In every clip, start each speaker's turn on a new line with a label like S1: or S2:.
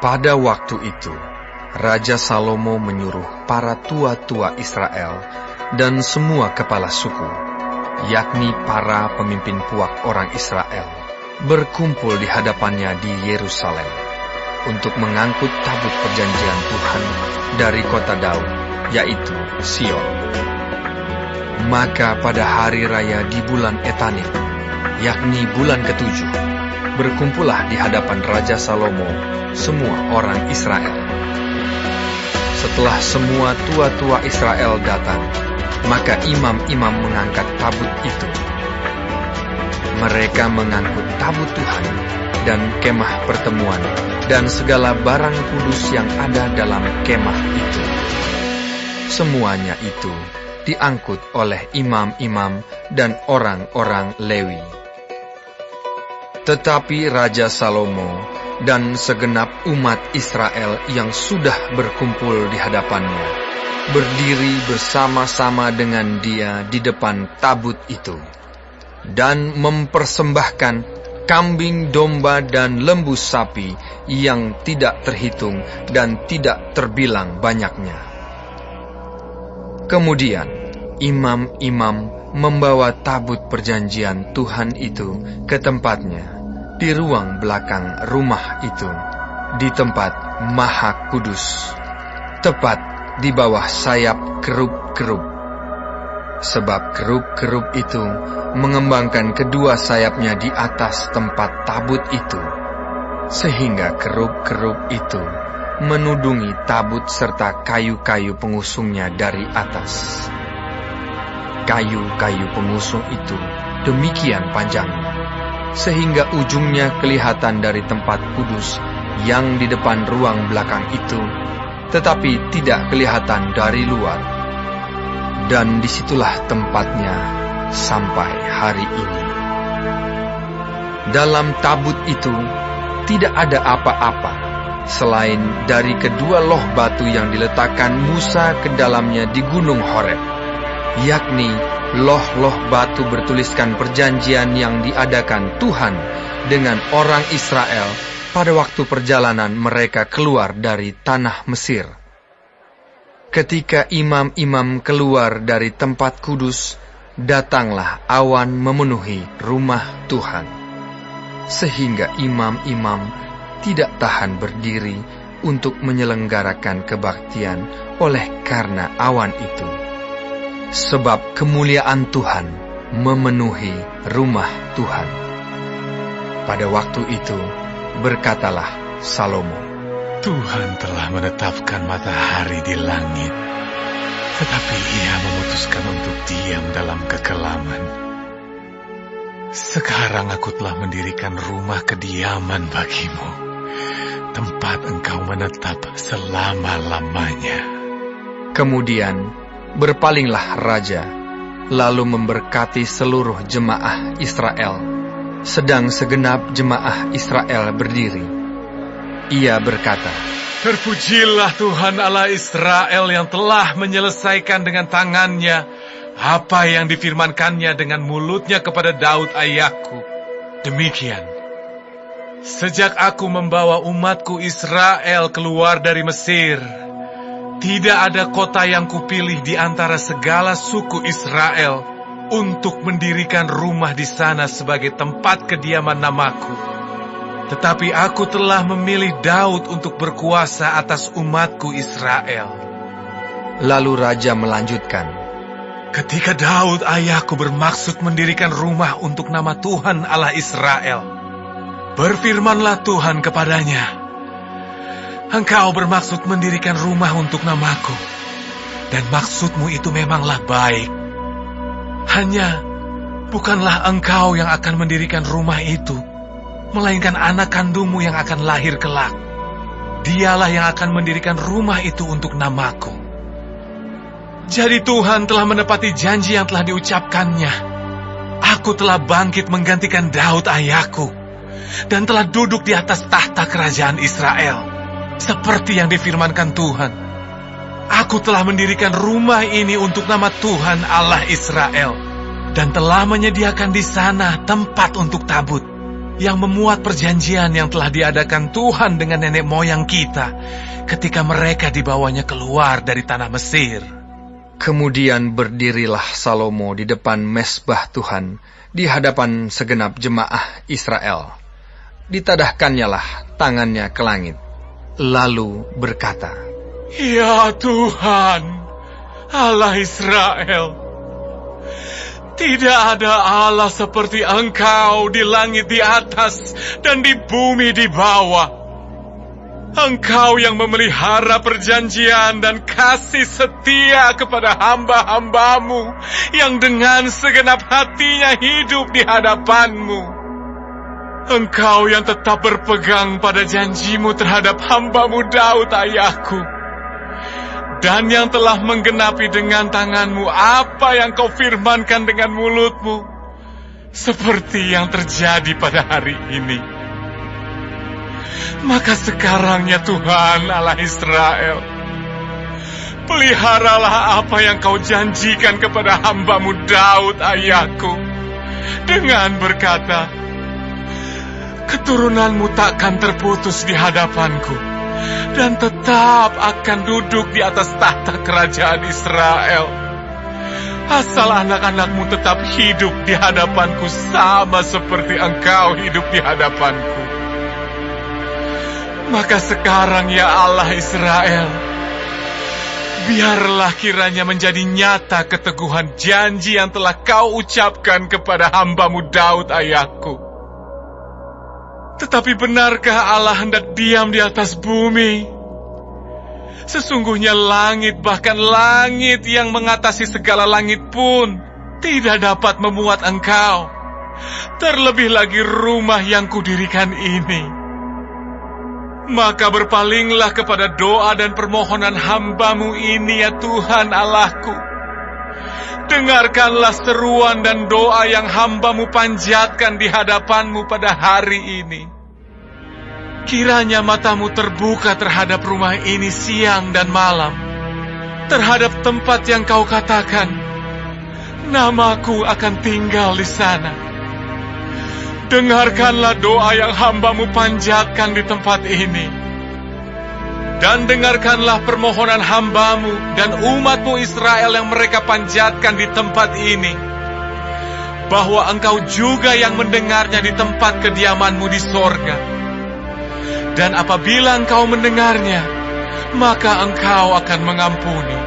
S1: Pada waktu itu, Raja Salomo menyuruh para tua-tua Israel dan semua kepala suku, yakni para pemimpin puak orang Israel, berkumpul di hadapannya di Yerusalem untuk mengangkut tabut perjanjian Tuhan dari kota Daud, yaitu Sion. Maka pada hari raya di bulan Etanim, yakni bulan ke-7, berkumpullah di hadapan Raja Salomo semua orang Israel. Setelah semua tua-tua Israel datang, maka imam-imam mengangkat tabut itu. Mereka mengangkut tabut Tuhan dan kemah pertemuan dan segala barang kudus yang ada dalam kemah itu. Semuanya itu diangkut oleh imam-imam dan orang-orang Lewi. Tetapi Raja Salomo dan segenap umat Israel yang sudah berkumpul di hadapannya berdiri bersama-sama dengan dia di depan tabut itu, dan mempersembahkan kambing, domba, dan lembu sapi yang tidak terhitung dan tidak terbilang banyaknya. Kemudian imam-imam membawa tabut perjanjian Tuhan itu ke tempatnya di ruang belakang rumah itu, di tempat Maha Kudus, tepat di bawah sayap kerub-kerub. Sebab kerub-kerub itu mengembangkan kedua sayapnya di atas tempat tabut itu, sehingga kerub-kerub itu menudungi tabut serta kayu-kayu pengusungnya dari atas. Kayu-kayu pengusung itu demikian panjangnya, sehingga ujungnya kelihatan dari tempat kudus yang di depan ruang belakang itu, tetapi tidak kelihatan dari luar. Dan disitulah tempatnya sampai hari ini. Dalam tabut itu tidak ada apa-apa selain dari kedua loh batu yang diletakkan Musa ke dalamnya di Gunung Horeb, yakni loh-loh batu bertuliskan perjanjian yang diadakan Tuhan dengan orang Israel pada waktu perjalanan mereka keluar dari tanah Mesir. Ketika imam-imam keluar dari tempat kudus, datanglah awan memenuhi rumah Tuhan, sehingga imam-imam tidak tahan berdiri untuk menyelenggarakan kebaktian oleh karena awan itu. Sebab kemuliaan Tuhan memenuhi rumah Tuhan. Pada waktu itu berkatalah Salomo,
S2: Tuhan telah menetapkan matahari di langit, tetapi Ia memutuskan untuk diam dalam kekelaman. Sekarang aku telah mendirikan rumah kediaman bagimu, tempat engkau menetap selama-lamanya.
S1: Kemudian berpalinglah raja, lalu memberkati seluruh jemaah Israel, sedang segenap jemaah Israel berdiri. Ia berkata,
S2: Terpujilah Tuhan Allah Israel yang telah menyelesaikan dengan tangannya apa yang difirmankannya dengan mulutnya kepada Daud ayahku. Demikian, sejak aku membawa umatku Israel keluar dari Mesir, tidak ada kota yang kupilih di antara segala suku Israel untuk mendirikan rumah di sana sebagai tempat kediaman namaku. Tetapi aku telah memilih Daud untuk berkuasa atas umatku Israel.
S1: Lalu raja melanjutkan,
S2: Ketika Daud ayahku bermaksud mendirikan rumah untuk nama Tuhan Allah Israel, berfirmanlah Tuhan kepadanya, Engkau bermaksud mendirikan rumah untuk namaku, dan maksudmu itu memanglah baik. Hanya bukanlah engkau yang akan mendirikan rumah itu, melainkan anak kandungmu yang akan lahir kelak. Dialah yang akan mendirikan rumah itu untuk namaku. Jadi Tuhan telah menepati janji yang telah diucapkannya. Aku telah bangkit menggantikan Daud ayahku, dan telah duduk di atas tahta kerajaan Israel, seperti yang difirmankan Tuhan. Aku telah mendirikan rumah ini untuk nama Tuhan Allah Israel, dan telah menyediakan di sana tempat untuk tabut. yang memuat perjanjian yang telah diadakan Tuhan dengan nenek moyang kita ketika mereka dibawanya keluar dari tanah Mesir.
S1: Kemudian berdirilah Salomo di depan mesbah Tuhan, di hadapan segenap jemaah Israel. Ditadahkannyalah tangannya ke langit, lalu berkata,
S2: "Ya Tuhan, Allah Israel, tidak ada Allah seperti Engkau di langit di atas dan di bumi di bawah. Engkau yang memelihara perjanjian dan kasih setia kepada hamba-hambamu yang dengan segenap hatinya hidup di hadapan-Mu. Engkau yang tetap berpegang pada janji-Mu terhadap hamba-Mu Daud ayahku, dan yang telah menggenapi dengan tangan-Mu apa yang Kau firmankan dengan mulut-Mu, seperti yang terjadi pada hari ini. Maka sekarang ya Tuhan Allah Israel, peliharalah apa yang Kau janjikan kepada hamba-Mu Daud ayahku, dengan berkata, keturunanmu takkan terputus di hadapanku, dan tetap akan duduk di atas tahta kerajaan Israel, asal anak-anakmu tetap hidup di hadapanku sama seperti Engkau hidup di hadapanku. Maka sekarang ya Allah Israel, biarlah kiranya menjadi nyata keteguhan janji yang telah Kau ucapkan kepada hamba-Mu Daud ayahku. Tetapi benarkah Allah hendak diam di atas bumi? Sesungguhnya langit, bahkan langit yang mengatasi segala langit pun tidak dapat memuat Engkau. Terlebih lagi rumah yang kudirikan ini. Maka berpalinglah kepada doa dan permohonan hamba-Mu ini ya Tuhan Allahku. Dengarkanlah seruan dan doa yang hamba-Mu panjatkan di hadapan-Mu pada hari ini. Kiranya mata-Mu terbuka terhadap rumah ini siang dan malam, terhadap tempat yang Kau katakan, namaku akan tinggal di sana. Dengarkanlah doa yang hamba-Mu panjatkan di tempat ini. Dan dengarkanlah permohonan hamba-Mu dan umat-Mu Israel yang mereka panjatkan di tempat ini, bahwa Engkau juga yang mendengarnya di tempat kediaman-Mu di sorga. Dan apabila Engkau mendengarnya, maka Engkau akan mengampuni.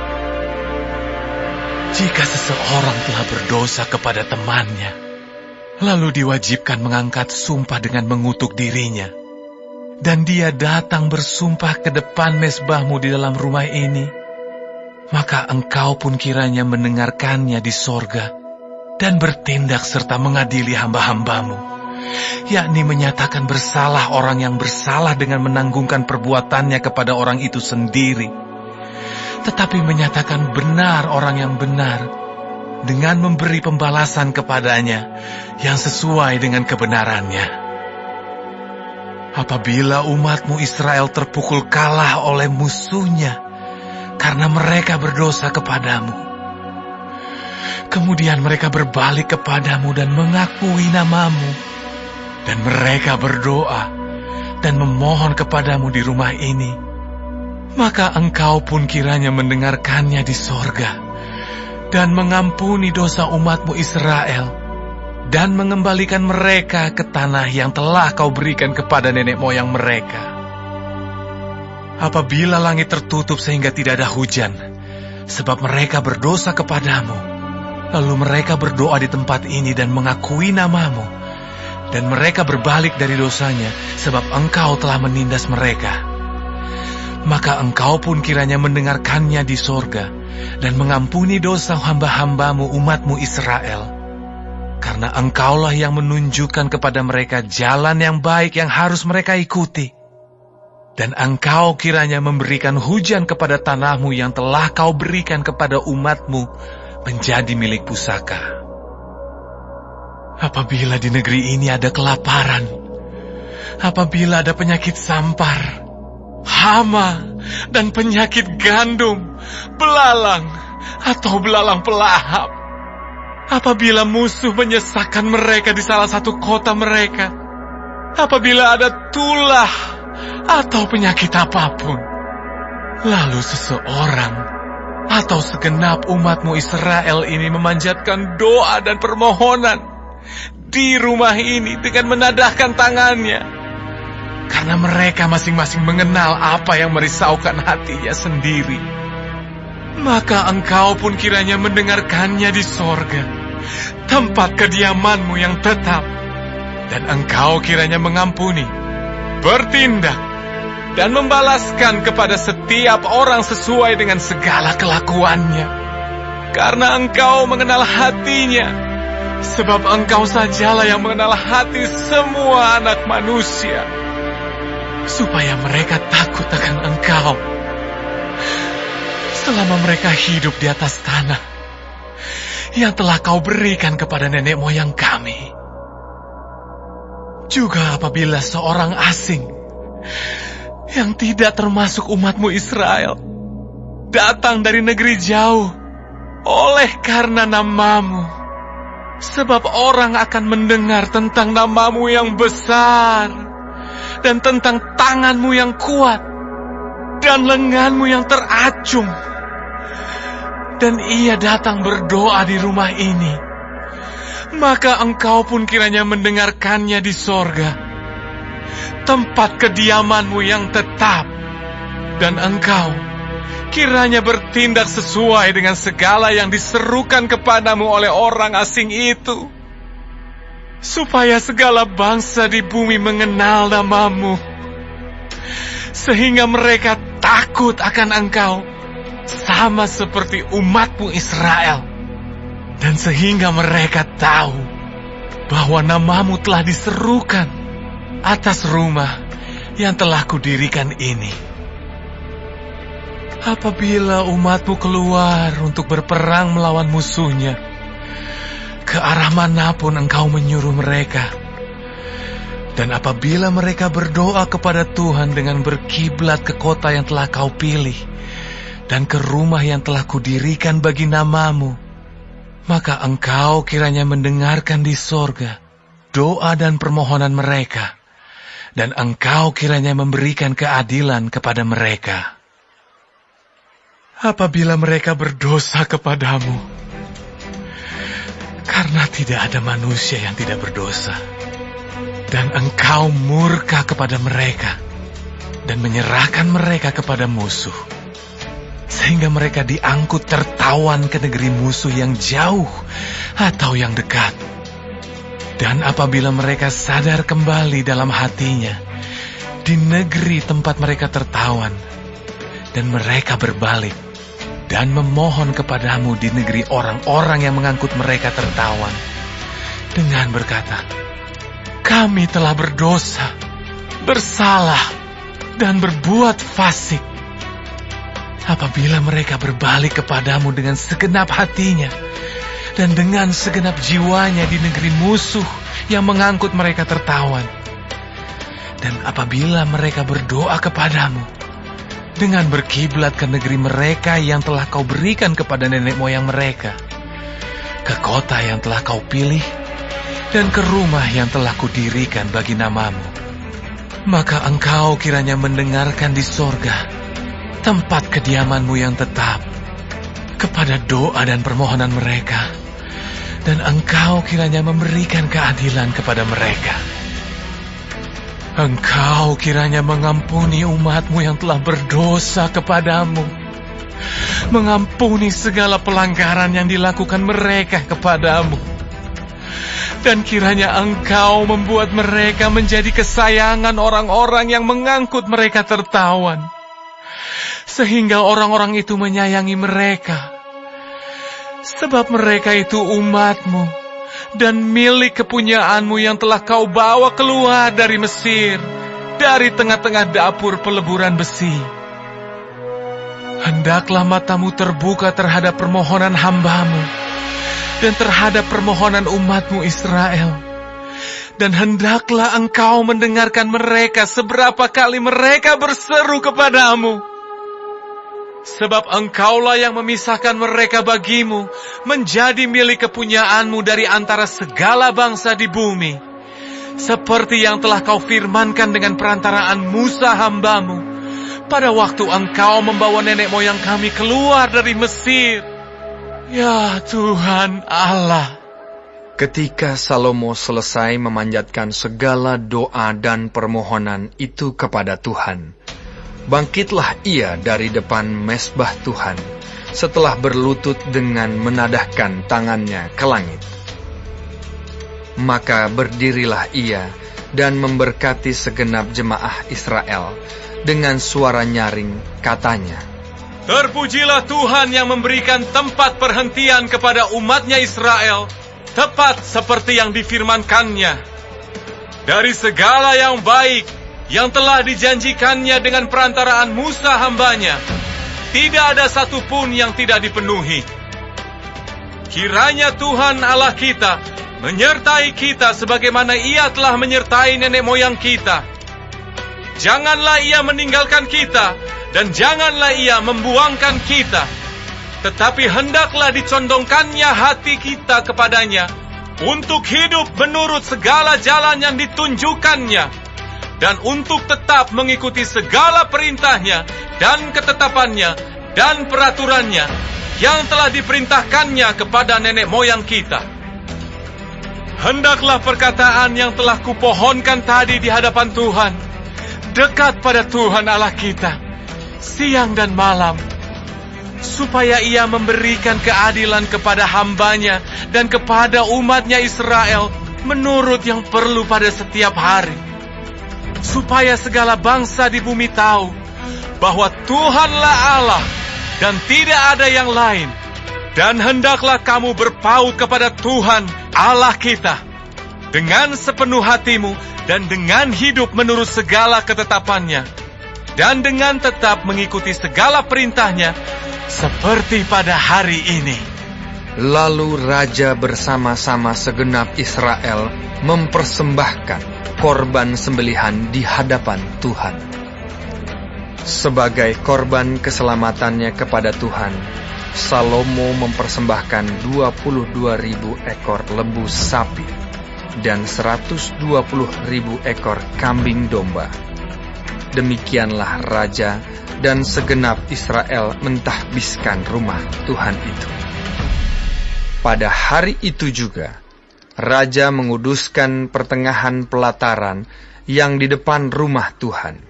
S2: Jika seseorang telah berdosa kepada temannya, lalu diwajibkan mengangkat sumpah dengan mengutuk dirinya, dan dia datang bersumpah ke depan mesbah-Mu di dalam rumah ini, maka Engkau pun kiranya mendengarkannya di sorga, dan bertindak serta mengadili hamba-hamba-Mu, yakni menyatakan bersalah orang yang bersalah dengan menanggungkan perbuatannya kepada orang itu sendiri, tetapi menyatakan benar orang yang benar, dengan memberi pembalasan kepadanya yang sesuai dengan kebenarannya. Apabila umat-Mu Israel terpukul kalah oleh musuhnya karena mereka berdosa kepadamu, kemudian mereka berbalik kepadamu dan mengakui nama-Mu, dan mereka berdoa dan memohon kepadamu di rumah ini, maka Engkau pun kiranya mendengarkannya di sorga, dan mengampuni dosa umat-Mu Israel, dan mengembalikan mereka ke tanah yang telah Kau berikan kepada nenek moyang mereka. Apabila langit tertutup sehingga tidak ada hujan, sebab mereka berdosa kepadamu, lalu mereka berdoa di tempat ini dan mengakui nama-Mu, dan mereka berbalik dari dosanya, sebab Engkau telah menindas mereka, maka Engkau pun kiranya mendengarkannya di sorga, dan mengampuni dosa hamba-hamba-Mu umat-Mu Israel, karena Engkaulah yang menunjukkan kepada mereka jalan yang baik yang harus mereka ikuti, dan Engkau kiranya memberikan hujan kepada tanah-Mu yang telah Kau berikan kepada umat-Mu menjadi milik pusaka. Apabila di negeri ini ada kelaparan, apabila ada penyakit sampar, hama, dan penyakit gandum, belalang, atau belalang pelahap, apabila musuh menyesakkan mereka di salah satu kota mereka, apabila ada tulah atau penyakit apapun, lalu seseorang atau segenap umat-Mu Israel ini memanjatkan doa dan permohonan di rumah ini dengan menadahkan tangannya, karena mereka masing-masing mengenal apa yang merisaukan hatinya sendiri, maka Engkau pun kiranya mendengarkannya di sorga, tempat kediaman-Mu yang tetap, dan Engkau kiranya mengampuni, bertindak, dan membalaskan kepada setiap orang sesuai dengan segala kelakuannya. Karena Engkau mengenal hatinya, sebab Engkau sajalah yang mengenal hati semua anak manusia, supaya mereka takut akan Engkau selama mereka hidup di atas tanah yang telah Kau berikan kepada nenek moyang kami. Juga apabila seorang asing yang tidak termasuk umat-Mu Israel datang dari negeri jauh oleh karena nama-Mu, sebab orang akan mendengar tentang nama-Mu yang besar dan tentang tangan-Mu yang kuat dan lengan-Mu yang teracung, dan ia datang berdoa di rumah ini, maka Engkau pun kiranya mendengarkannya di sorga, tempat kediaman-Mu yang tetap, dan Engkau kiranya bertindak sesuai dengan segala yang diserukan kepadamu oleh orang asing itu, supaya segala bangsa di bumi mengenal nama-Mu, sehingga mereka takut akan Engkau, sama seperti umat-Mu Israel, dan sehingga mereka tahu bahwa nama-Mu telah diserukan atas rumah yang telah Kudirikan ini. Apabila umat-Mu keluar untuk berperang melawan musuhnya, ke arah manapun Engkau menyuruh mereka, dan apabila mereka berdoa kepada Tuhan dengan berkiblat ke kota yang telah Kau pilih, dan ke rumah yang telah Kudirikan bagi nama-Mu, maka Engkau kiranya mendengarkan di sorga doa dan permohonan mereka, dan Engkau kiranya memberikan keadilan kepada mereka. Apabila mereka berdosa kepadamu, karena tidak ada manusia yang tidak berdosa, dan Engkau murka kepada mereka, dan menyerahkan mereka kepada musuh, sehingga mereka diangkut tertawan ke negeri musuh yang jauh atau yang dekat. Dan apabila mereka sadar kembali dalam hatinya di negeri tempat mereka tertawan, dan mereka berbalik dan memohon kepadamu di negeri orang-orang yang mengangkut mereka tertawan, dengan berkata, "Kami telah berdosa, bersalah, dan berbuat fasik." Apabila mereka berbalik kepadamu dengan segenap hatinya dan dengan segenap jiwanya di negeri musuh yang mengangkut mereka tertawan, dan apabila mereka berdoa kepadamu dengan berkiblat ke negeri mereka yang telah Kau berikan kepada nenek moyang mereka, ke kota yang telah Kau pilih, dan ke rumah yang telah Kudirikan bagi nama-Mu, maka Engkau kiranya mendengarkan di sorga, tempat kediaman-Mu yang tetap, kepada doa dan permohonan mereka, dan Engkau kiranya memberikan keadilan kepada mereka. Engkau kiranya mengampuni umat-Mu yang telah berdosa kepadamu, mengampuni segala pelanggaran yang dilakukan mereka kepadamu, dan kiranya Engkau membuat mereka menjadi kesayangan orang-orang yang mengangkut mereka tertawan, sehingga orang-orang itu menyayangi mereka, sebab mereka itu umat-Mu dan milik kepunyaan-Mu yang telah Kau bawa keluar dari Mesir, dari tengah-tengah dapur peleburan besi. Hendaklah mata-Mu terbuka terhadap permohonan hamba-Mu dan terhadap permohonan umat-Mu Israel, dan hendaklah Engkau mendengarkan mereka seberapa kali mereka berseru kepadamu. Sebab Engkaulah yang memisahkan mereka bagimu menjadi milik kepunyaan-Mu dari antara segala bangsa di bumi, seperti yang telah kau firmankan dengan perantaraan Musa hamba-Mu, pada waktu Engkau membawa nenek moyang kami keluar dari Mesir. Ya Tuhan Allah.
S1: Ketika Salomo selesai memanjatkan segala doa dan permohonan itu kepada Tuhan, bangkitlah ia dari depan mezbah Tuhan, setelah berlutut dengan menadahkan tangannya ke langit. Maka berdirilah ia dan memberkati segenap jemaah Israel dengan suara nyaring, katanya,
S2: Terpujilah Tuhan yang memberikan tempat perhentian kepada umatnya Israel, tepat seperti yang difirmankannya. Dari segala yang baik yang telah dijanjikannya dengan perantaraan Musa hambanya, tidak ada satupun yang tidak dipenuhi. Kiranya Tuhan Allah kita menyertai kita sebagaimana Ia telah menyertai nenek moyang kita. Janganlah Ia meninggalkan kita, dan janganlah Ia membuangkan kita. Tetapi hendaklah dicondongkannya hati kita kepadanya, untuk hidup menurut segala jalan yang ditunjukkannya, dan untuk tetap mengikuti segala perintahnya, dan ketetapannya, dan peraturannya, yang telah diperintahkannya kepada nenek moyang kita. Hendaklah perkataan yang telah kupohonkan tadi di hadapan Tuhan, dekat pada Tuhan Allah kita, siang dan malam, supaya Ia memberikan keadilan kepada hambanya dan kepada umatnya Israel menurut yang perlu pada setiap hari, supaya segala bangsa di bumi tahu bahwa Tuhanlah Allah dan tidak ada yang lain. Dan hendaklah kamu berpaut kepada Tuhan Allah kita dengan sepenuh hatimu dan dengan hidup menurut segala ketetapannya, dan dengan tetap mengikuti segala perintahnya seperti pada hari ini.
S1: Lalu raja bersama-sama segenap Israel mempersembahkan korban sembelihan di hadapan Tuhan. Sebagai korban keselamatannya kepada Tuhan, Salomo mempersembahkan 22.000 ekor lembu sapi dan 120.000 ekor kambing domba. Demikianlah raja dan segenap Israel mentahbiskan rumah Tuhan itu. Pada hari itu juga, raja menguduskan pertengahan pelataran yang di depan rumah Tuhan,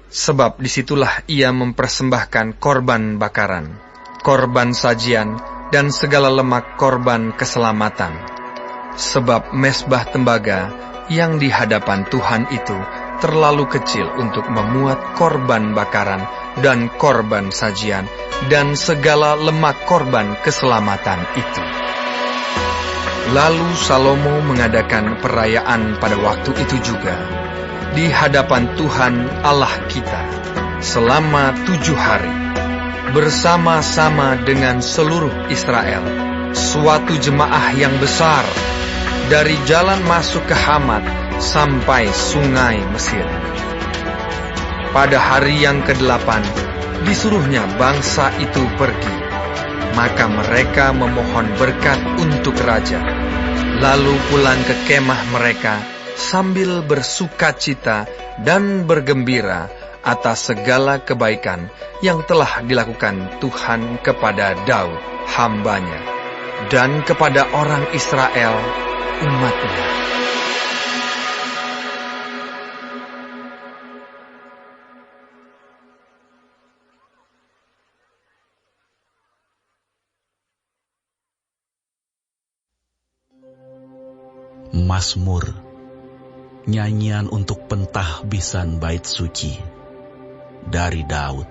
S1: sebab disitulah ia mempersembahkan korban bakaran, korban sajian, dan segala lemak korban keselamatan. Sebab mezbah tembaga yang di hadapan Tuhan itu terlalu kecil untuk memuat korban bakaran dan korban sajian dan segala lemak korban keselamatan itu. Lalu Salomo mengadakan perayaan pada waktu itu juga di hadapan Tuhan Allah kita selama 7 hari, bersama-sama dengan seluruh Israel, suatu jemaah yang besar, dari jalan masuk ke Hamat sampai sungai Mesir. Pada hari yang ke-8, disuruhnya bangsa itu pergi. Maka mereka memohon berkat untuk raja, lalu pulang ke kemah mereka sambil bersukacita dan bergembira atas segala kebaikan yang telah dilakukan Tuhan kepada Daud, hambanya, dan kepada orang Israel, umatnya.
S3: Mazmur, nyanyian untuk pentahbisan bait suci, dari Daud.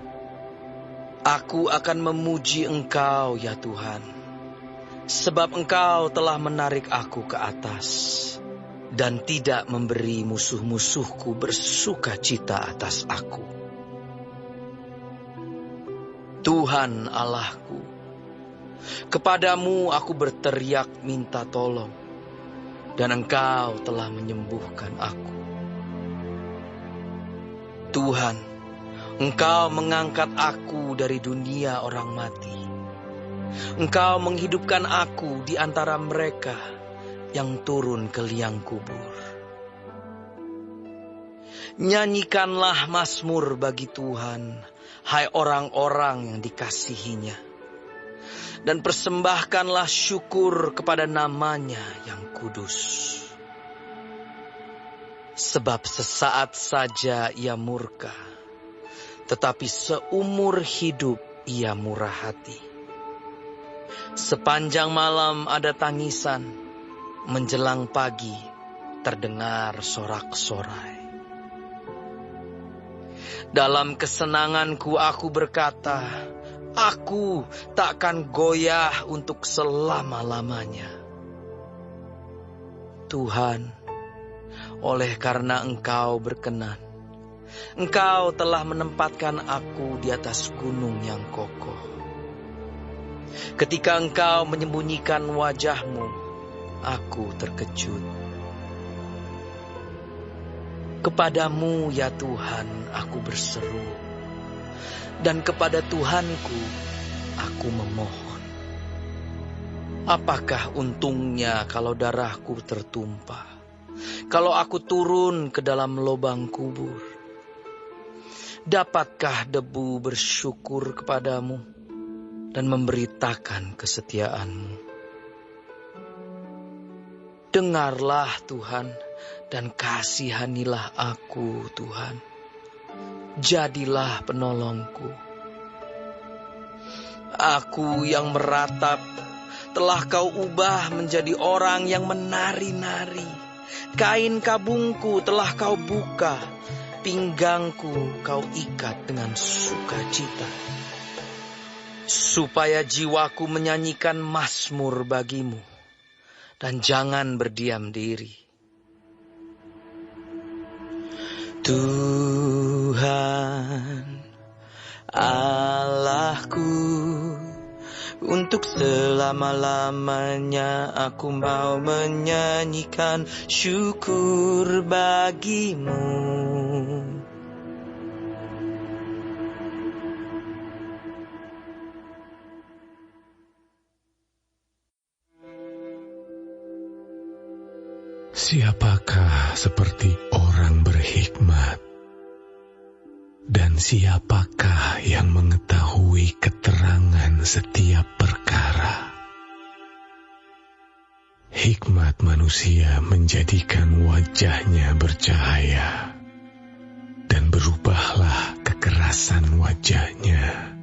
S4: Aku akan memuji Engkau, ya Tuhan, sebab Engkau telah menarik aku ke atas, dan tidak memberi musuh-musuhku bersuka cita atas aku. Tuhan Allahku, kepadamu aku berteriak minta tolong, dan Engkau telah menyembuhkan aku. Tuhan, Engkau mengangkat aku dari dunia orang mati. Engkau menghidupkan aku di antara mereka yang turun ke liang kubur. Nyanyikanlah mazmur bagi Tuhan, hai orang-orang yang dikasihinya. Dan persembahkanlah syukur kepada namanya yang kudus. Sebab sesaat saja ia murka, tetapi seumur hidup ia murah hati. Sepanjang malam ada tangisan, menjelang pagi terdengar sorak-sorai. Dalam kesenanganku aku berkata, aku takkan goyah untuk selama-lamanya. Tuhan, oleh karena Engkau berkenan, Engkau telah menempatkan aku di atas gunung yang kokoh. Ketika Engkau menyembunyikan wajah-Mu, aku terkejut. Kepadamu, ya Tuhan, aku berseru, dan kepada Tuhanku aku memohon. Apakah untungnya kalau darahku tertumpah, kalau aku turun ke dalam lubang kubur? Dapatkah debu bersyukur kepadamu dan memberitakan kesetiaan-Mu? Dengarlah Tuhan, dan kasihanilah aku, Tuhan. Jadilah penolongku. Aku yang meratap telah Kau ubah menjadi orang yang menari-nari. Kain kabungku telah Kau buka, pinggangku Kau ikat dengan sukacita. Supaya jiwaku menyanyikan mazmur bagi-Mu, dan jangan berdiam diri. Tuhan, Allahku, untuk selama-lamanya aku mau menyanyikan syukur bagi-Mu.
S2: Siapakah seperti orang berhikmat? Dan siapakah yang mengetahui keterangan setiap perkara? Hikmat manusia menjadikan wajahnya bercahaya, dan berubahlah kekerasan wajahnya.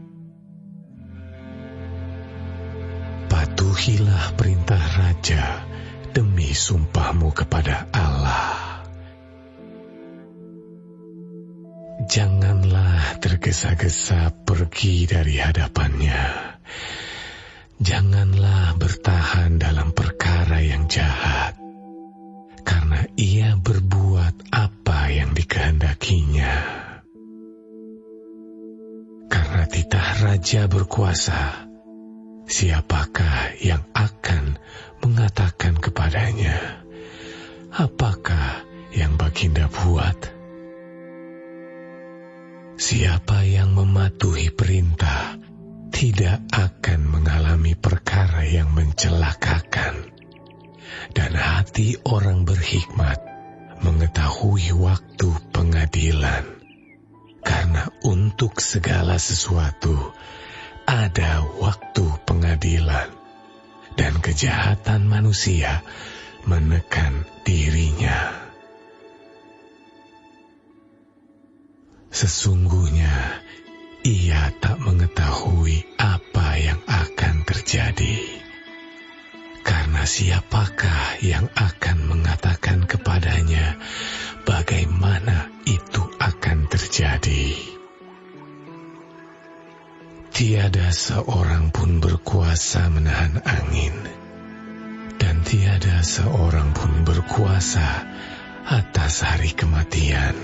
S2: Patuhilah perintah raja demi sumpahmu kepada Allah. Janganlah tergesa-gesa pergi dari hadapannya. Janganlah bertahan dalam perkara yang jahat, karena ia berbuat apa yang dikehendakinya. Karena titah raja berkuasa, siapakah yang akan mengatakan kepadanya, apakah yang Baginda buat? Siapa yang mematuhi perintah tidak akan mengalami perkara yang mencelakakan. Dan hati orang berhikmat mengetahui waktu pengadilan, karena untuk segala sesuatu ada waktu pengadilan, dan kejahatan manusia menekan dirinya. Sesungguhnya ia tak mengetahui apa yang akan terjadi. Karena siapakah yang akan mengatakan kepadanya bagaimana itu akan terjadi? Tiada seorang pun berkuasa menahan angin, dan tiada seorang pun berkuasa atas hari kematian.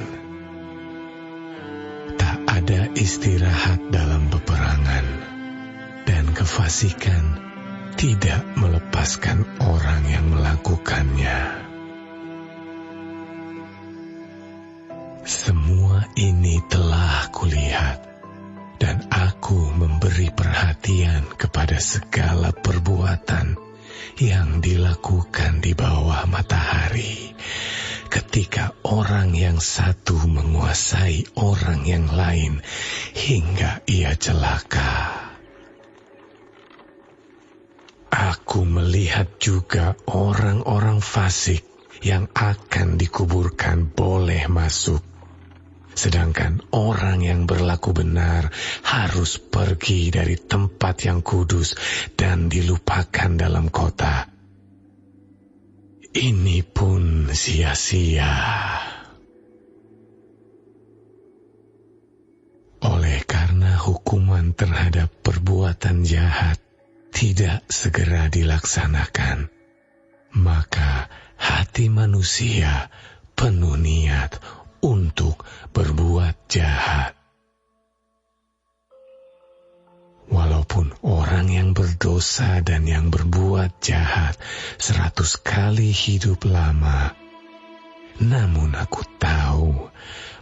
S2: Tak ada istirahat dalam peperangan, dan kefasikan tidak melepaskan orang yang melakukannya. Semua ini telah kulihat, dan aku memberi perhatian kepada segala perbuatan yang dilakukan di bawah matahari, ketika orang yang satu menguasai orang yang lain hingga ia celaka. Aku melihat juga orang-orang fasik yang akan dikuburkan boleh masuk, sedangkan orang yang berlaku benar harus pergi dari tempat yang kudus dan dilupakan dalam kota. Ini pun sia-sia. Oleh karena hukuman terhadap perbuatan jahat tidak segera dilaksanakan, maka hati manusia penuh niat untuk berbuat jahat. Walaupun orang yang berdosa dan yang berbuat jahat 100 kali hidup lama, namun aku tahu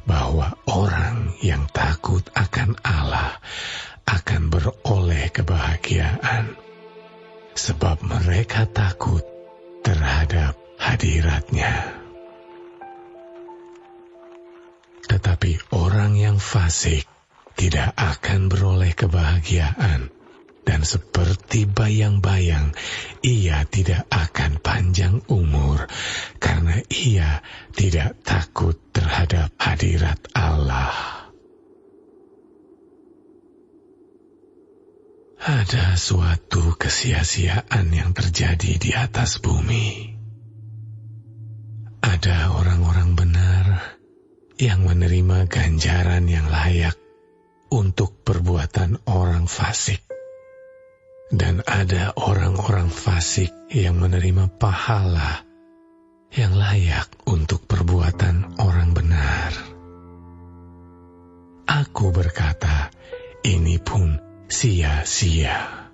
S2: bahwa orang yang takut akan Allah akan beroleh kebahagiaan, sebab mereka takut terhadap hadirat-Nya. Tetapi orang yang fasik tidak akan beroleh kebahagiaan, dan seperti bayang-bayang ia tidak akan panjang umur karena ia tidak takut terhadap hadirat Allah. Ada suatu kesia-siaan yang terjadi di atas bumi. Ada orang-orang benar yang menerima ganjaran yang layak untuk perbuatan orang fasik. Dan ada orang-orang fasik yang menerima pahala yang layak untuk perbuatan orang benar. Aku berkata, ini pun sia-sia.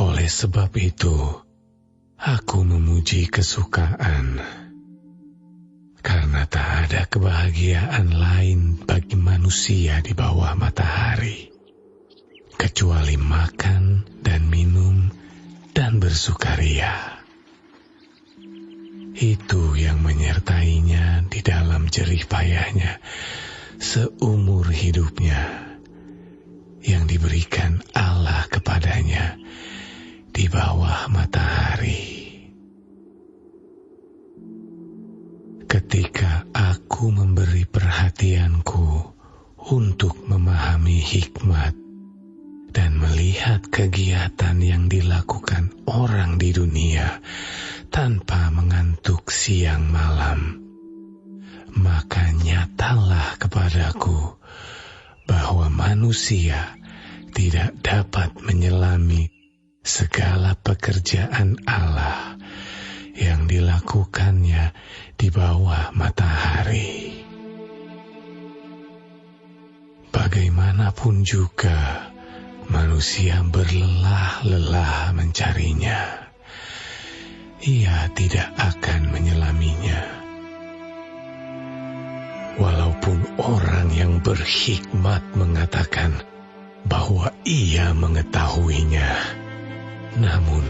S2: Oleh sebab itu, aku memuji kesukaan, karena tak ada kebahagiaan lain bagi manusia di bawah matahari, kecuali makan dan minum dan bersukaria. Itu yang menyertainya di dalam jerih payahnya seumur hidupnya, yang diberikan Allah kepadanya di bawah matahari. Ketika aku memberi perhatianku untuk memahami hikmat dan melihat kegiatan yang dilakukan orang di dunia tanpa mengantuk siang malam, maka nyatalah kepadaku bahwa manusia tidak dapat menyelami segala pekerjaan Allah yang dilakukannya di bawah matahari. Bagaimanapun juga manusia berlelah-lelah mencarinya, ia tidak akan menyelaminya. Walaupun orang yang berhikmat mengatakan bahwa ia mengetahuinya, namun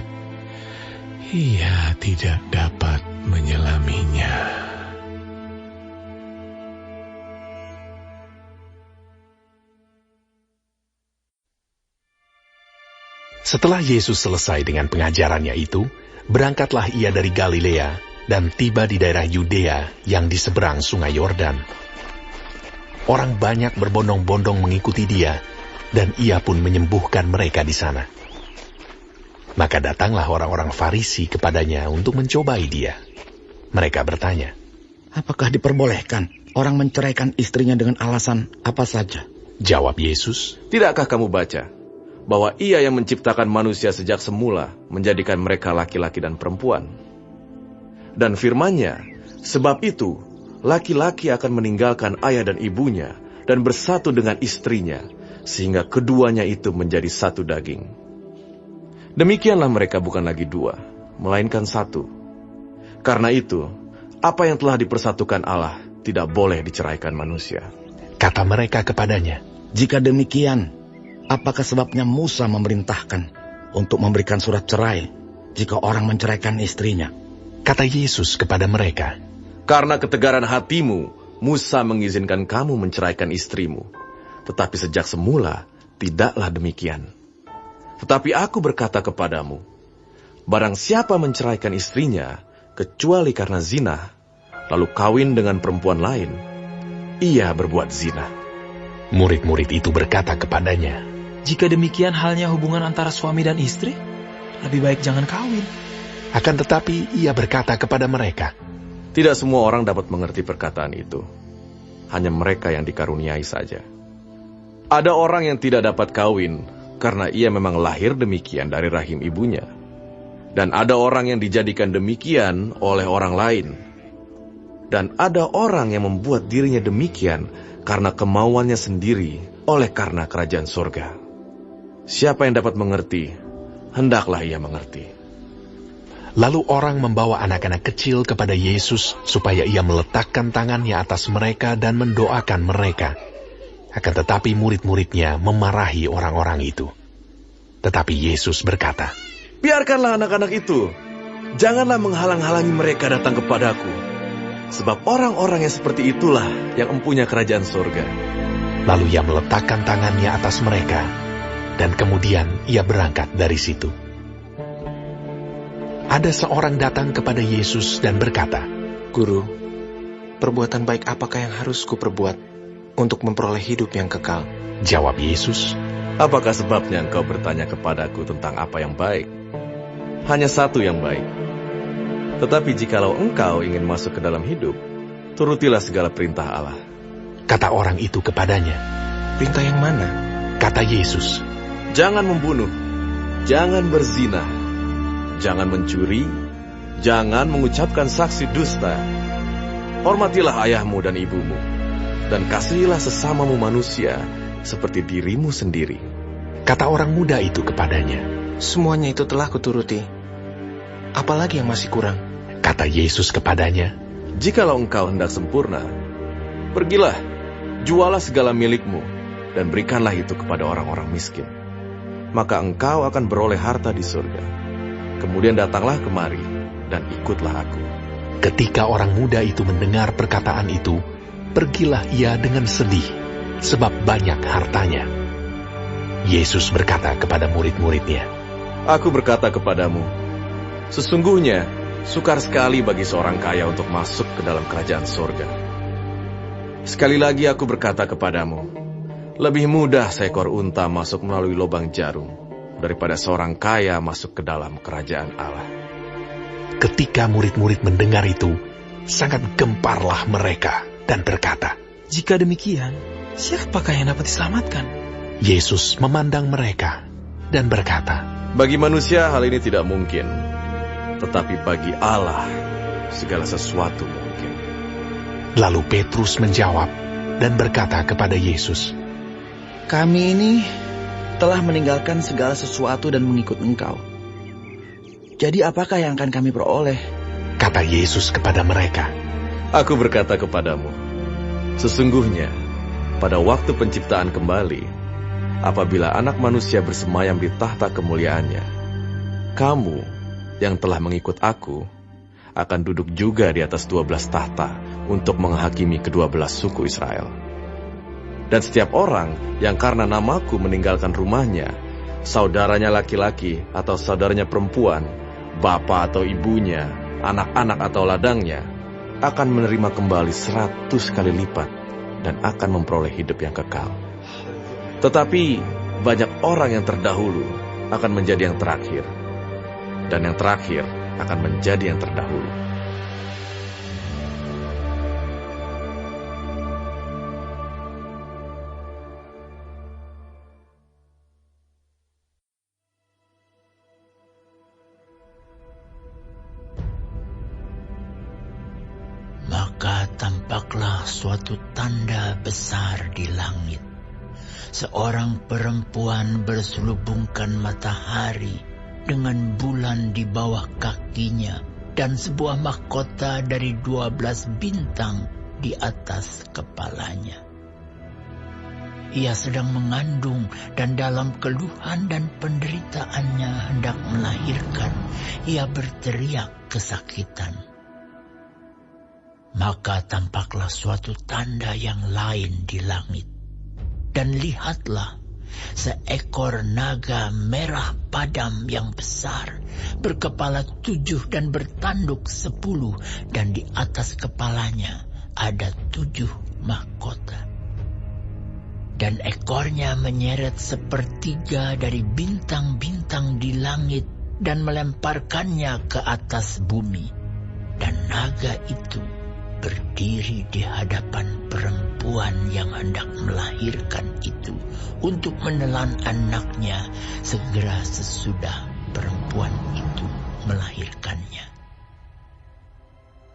S2: ia tidak dapat menyelaminya.
S5: Setelah Yesus selesai dengan pengajarannya itu, berangkatlah ia dari Galilea dan tiba di daerah Yudea yang di seberang sungai Yordan. Orang banyak berbondong-bondong mengikuti dia, dan ia pun menyembuhkan mereka di sana. Maka datanglah orang-orang Farisi kepadanya untuk mencobai dia. Mereka bertanya,
S6: apakah diperbolehkan orang menceraikan istrinya dengan alasan apa saja?
S5: Jawab Yesus,
S7: tidakkah kamu baca bahwa Ia yang menciptakan manusia sejak semula menjadikan mereka laki-laki dan perempuan? Dan firman-Nya, sebab itu laki-laki akan meninggalkan ayah dan ibunya dan bersatu dengan istrinya, sehingga keduanya itu menjadi satu daging. Demikianlah mereka bukan lagi dua, melainkan satu. Karena itu, apa yang telah dipersatukan Allah tidak boleh diceraikan manusia.
S5: Kata mereka kepadanya,
S6: jika demikian, apakah sebabnya Musa memerintahkan untuk memberikan surat cerai jika orang menceraikan istrinya?
S5: Kata Yesus kepada mereka,
S7: Karena ketegaran hatimu, Musa mengizinkan kamu menceraikan istrimu. Tetapi sejak semula, tidaklah demikian. Tetapi aku berkata kepadamu, barang siapa menceraikan istrinya, kecuali karena zina, lalu kawin dengan perempuan lain, ia berbuat zina.
S5: Murid-murid itu berkata kepadanya,
S8: Jika demikian halnya hubungan antara suami dan istri, lebih baik jangan kawin.
S5: akan tetapi ia berkata kepada mereka,
S7: Tidak semua orang dapat mengerti perkataan itu. Hanya mereka yang dikaruniai saja. Ada orang yang tidak dapat kawin karena ia memang lahir demikian dari rahim ibunya. Dan ada orang yang dijadikan demikian oleh orang lain. Dan ada orang yang membuat dirinya demikian karena kemauannya sendiri oleh karena kerajaan surga. Siapa yang dapat mengerti, hendaklah ia mengerti.
S5: Lalu orang membawa anak-anak kecil kepada Yesus supaya ia meletakkan tangannya atas mereka dan mendoakan mereka. Akan tetapi murid-muridnya memarahi orang-orang itu. Tetapi Yesus berkata,
S7: Biarkanlah anak-anak itu. Janganlah menghalang-halangi mereka datang kepadaku. Sebab orang-orang yang seperti itulah yang empunya kerajaan surga.
S5: Lalu ia meletakkan tangannya atas mereka, dan kemudian ia berangkat dari situ. Ada seorang datang kepada Yesus dan berkata,
S9: Guru, perbuatan baik apakah yang harus kuperbuat untuk memperoleh hidup yang kekal?
S5: Jawab Yesus,
S7: Apakah sebabnya engkau bertanya kepadaku tentang apa yang baik? Hanya satu yang baik. Tetapi jikalau engkau ingin masuk ke dalam hidup, turutilah segala perintah Allah.
S5: kata orang itu kepadanya.
S9: Perintah yang mana?
S5: Kata Yesus,
S7: Jangan membunuh, jangan berzina, jangan mencuri, jangan mengucapkan saksi dusta. Hormatilah ayahmu dan ibumu, dan kasihilah sesamamu manusia seperti dirimu sendiri.
S5: kata orang muda itu kepadanya.
S9: Semuanya itu telah kuturuti. Apalagi yang masih kurang?
S5: Kata Yesus kepadanya,
S7: Jikalau engkau hendak sempurna, pergilah, jualah segala milikmu, dan berikanlah itu kepada orang-orang miskin. Maka engkau akan beroleh harta di surga. Kemudian datanglah kemari, dan ikutlah aku.
S5: Ketika orang muda itu mendengar perkataan itu, pergilah ia dengan sedih, sebab banyak hartanya. Yesus berkata kepada murid-muridnya,
S7: Aku berkata kepadamu, sesungguhnya sukar sekali bagi seorang kaya untuk masuk ke dalam kerajaan surga. Sekali lagi aku berkata kepadamu, lebih mudah seekor unta masuk melalui lubang jarum daripada seorang kaya masuk ke dalam kerajaan Allah.
S5: Ketika murid-murid mendengar itu, sangat gemparlah mereka dan berkata,
S8: Jika demikian, siapakah yang dapat diselamatkan?
S5: Yesus memandang mereka dan berkata,
S7: Bagi manusia hal ini tidak mungkin, tetapi bagi Allah segala sesuatu mungkin.
S5: Lalu Petrus menjawab dan berkata kepada Yesus,
S6: Kami ini telah meninggalkan segala sesuatu dan mengikut Engkau. Jadi apakah yang akan kami peroleh?
S5: Kata Yesus kepada mereka,
S7: Aku berkata kepadamu, sesungguhnya pada waktu penciptaan kembali, apabila anak manusia bersemayam di tahta kemuliaannya, kamu yang telah mengikut aku akan duduk juga di atas 12 tahta untuk menghakimi ke-12 suku Israel. Dan setiap orang yang karena namaku meninggalkan rumahnya, saudaranya laki-laki atau saudaranya perempuan, bapak atau ibunya, anak-anak atau ladangnya, akan menerima kembali 100 kali lipat dan akan memperoleh hidup yang kekal. Tetapi banyak orang yang terdahulu akan menjadi yang terakhir, dan yang terakhir akan menjadi yang terdahulu.
S10: Maka tampaklah suatu tanda besar di langit. Seorang perempuan berselubungkan matahari dengan bulan di bawah kakinya dan sebuah mahkota dari 12 bintang di atas kepalanya. ia sedang mengandung dan dalam keluhan dan penderitaannya hendak melahirkan, ia berteriak kesakitan. Maka tampaklah suatu tanda yang lain di langit. Dan lihatlah, seekor naga merah padam yang besar, berkepala 7 dan bertanduk 10, dan di atas kepalanya ada 7 mahkota. Dan ekornya menyeret 1/3 dari bintang-bintang di langit dan melemparkannya ke atas bumi. Dan naga itu berdiri di hadapan perempuan yang hendak melahirkan itu untuk menelan anaknya segera sesudah perempuan itu melahirkannya.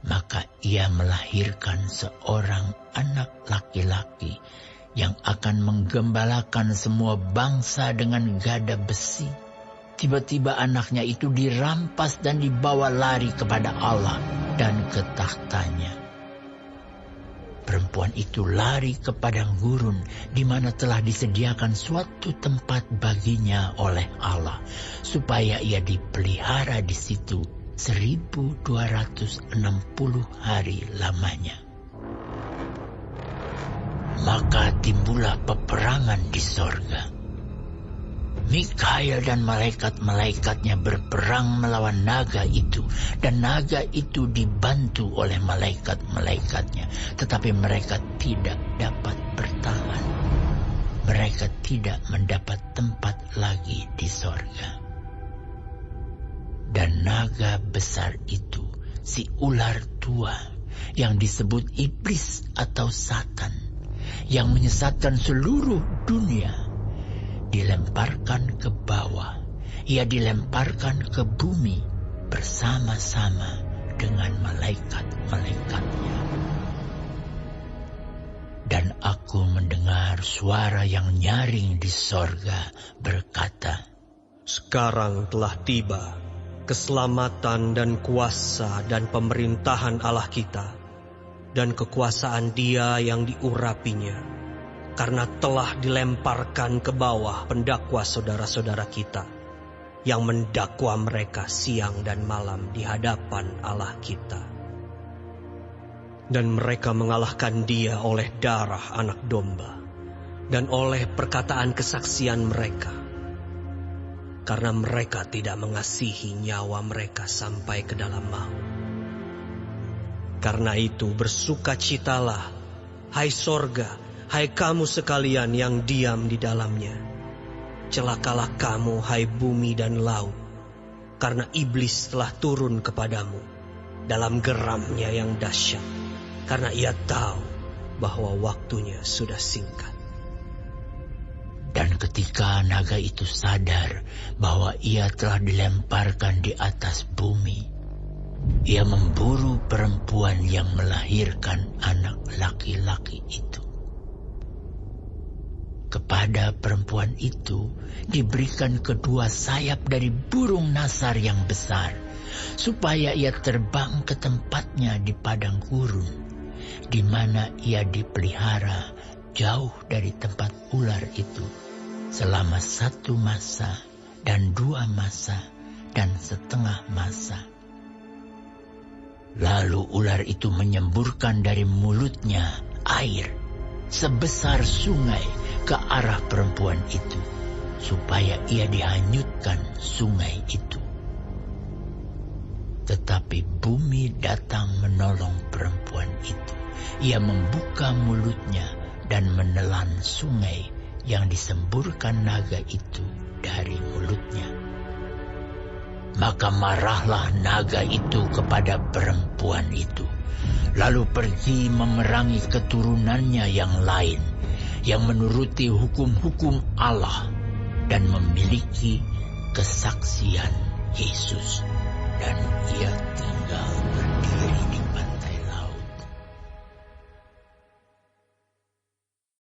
S10: Maka ia melahirkan seorang anak laki-laki yang akan menggembalakan semua bangsa dengan gada besi. Tiba-tiba anaknya itu dirampas dan dibawa lari kepada Allah dan ke tahtanya. Perempuan itu lari ke padang gurun di mana telah disediakan suatu tempat baginya oleh Allah, supaya ia dipelihara di situ 1260 hari lamanya. Maka timbullah peperangan di sorga. Mikael dan malaikat-malaikatnya berperang melawan naga itu, dan naga itu dibantu oleh malaikat-malaikatnya, tetapi mereka tidak dapat bertahan. Mereka tidak mendapat tempat lagi di sorga. Dan naga besar itu, si ular tua, yang disebut iblis atau Satan, yang menyesatkan seluruh dunia, dilemparkan ke bawah. Ia dilemparkan ke bumi bersama-sama dengan malaikat-malaikatnya. Dan aku mendengar suara yang nyaring di sorga berkata,
S11: "Sekarang telah tiba keselamatan dan kuasa dan pemerintahan Allah kita, dan kekuasaan Dia yang diurapinya, karena telah dilemparkan ke bawah pendakwa saudara-saudara kita, yang mendakwa mereka siang dan malam di hadapan Allah kita. Dan mereka mengalahkan Dia oleh darah anak domba, dan oleh perkataan kesaksian mereka, karena mereka tidak mengasihi nyawa mereka sampai ke dalam maut. Karena itu bersukacitalah, hai sorga, hai kamu sekalian yang diam di dalamnya. Celakalah kamu, hai bumi dan laut, karena iblis telah turun kepadamu dalam geramnya yang dahsyat, karena ia tahu bahwa waktunya sudah singkat."
S10: Dan ketika naga itu sadar bahwa ia telah dilemparkan di atas bumi, ia memburu perempuan yang melahirkan anak laki-laki itu. Kepada perempuan itu diberikan kedua sayap dari burung nasar yang besar, supaya ia terbang ke tempatnya di padang gurun, di mana ia dipelihara jauh dari tempat ular itu, selama 1 masa dan 2 masa dan setengah masa. Lalu ular itu menyemburkan dari mulutnya air sebesar sungai ke arah perempuan itu, supaya ia dihanyutkan sungai itu. Tetapi bumi datang menolong perempuan itu. Ia membuka mulutnya dan menelan sungai yang disemburkan naga itu dari mulutnya. Maka marahlah naga itu kepada perempuan itu, lalu pergi memerangi keturunannya yang lain, yang menuruti hukum-hukum Allah dan memiliki kesaksian Yesus. Dan ia tinggal berdiri di